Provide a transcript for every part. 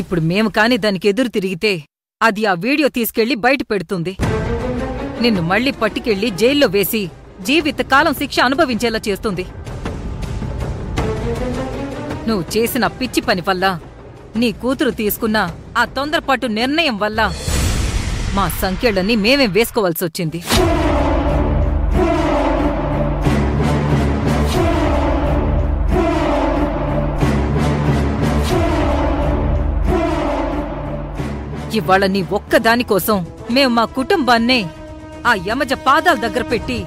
ఇప్పుడు మేము కాని దానికి ఎదురు తిరిగితే అది ఆ వీడియో తీసుకెళ్లి బయట పెడుతుంది. నిన్ను మళ్లీ పట్టుకెళ్లి జైల్లో వేసి జీవితకాలం శిక్ష అనుభవించేలా చేస్తుంది. నువ్వు చేసిన పిచ్చి పని వల్ల, నీ కూతురు తీసుకున్న ఆ తొందరపాటు నిర్ణయం వల్ల మా సంఖ్యలన్నీ మేమే వేసుకోవాల్సొచ్చింది. ఇవాళ నీ ఒక్కదానికోసం మేం మా కుటుంబాన్నే ఆ యమజ పాదాల దగ్గర పెట్టి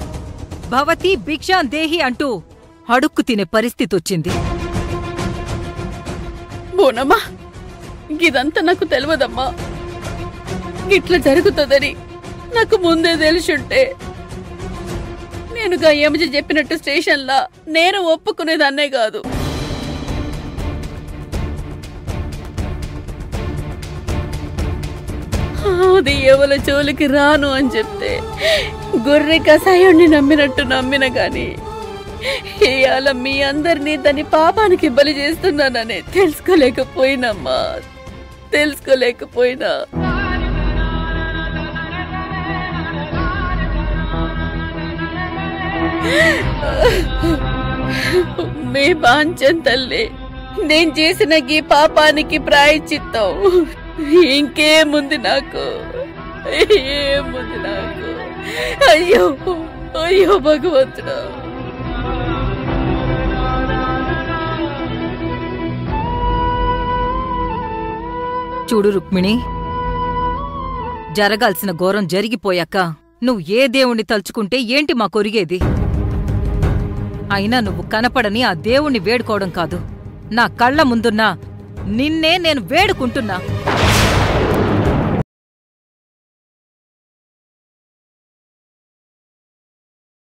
భవతి భిక్షాం దేహి అంటూ అడుక్కు తినే పరిస్థితొచ్చింది. బోనమ్మా, ఇదంతా నాకు తెలియదమ్మా. ఇట్లా జరుగుతుందని నాకు ముందే తెలిసుంటే నేనుగా యమజ చెప్పినట్టు స్టేషన్లా నేరం ఒప్పుకునేదాన్నే కాదు. అది ఎవల జోలికి రాను అని చెప్తే గొర్రె కషాయాన్ని నమ్మినట్టు నమ్మిన గాని ఇవాళ మీ అందరినీ దాని పాపానికి బలి చేస్తున్నానని తెలుసుకోలేకపోయినమ్మా, తెలుసుకోలేకపోయినా. మీ బాంచం తల్లి, నేను చేసిన ఈ పాపానికి ప్రాయశ్చిత్తం ఇంకేముంది నాకు, ఏముంది నాకు? అయ్యో అయ్యో భగవంతుడా. చూడు రుక్మిణి, జరగాల్సిన ఘోరం జరిగిపోయాక నువ్వు ఏ దేవుణ్ణి తలుచుకుంటే ఏంటి మా కొరిగేది? అయినా నువ్వు కనపడని ఆ దేవుణ్ణి వేడుకోవడం కాదు, నా కళ్ల ముందున్నా నిన్నే నేను వేడుకుంటున్నా.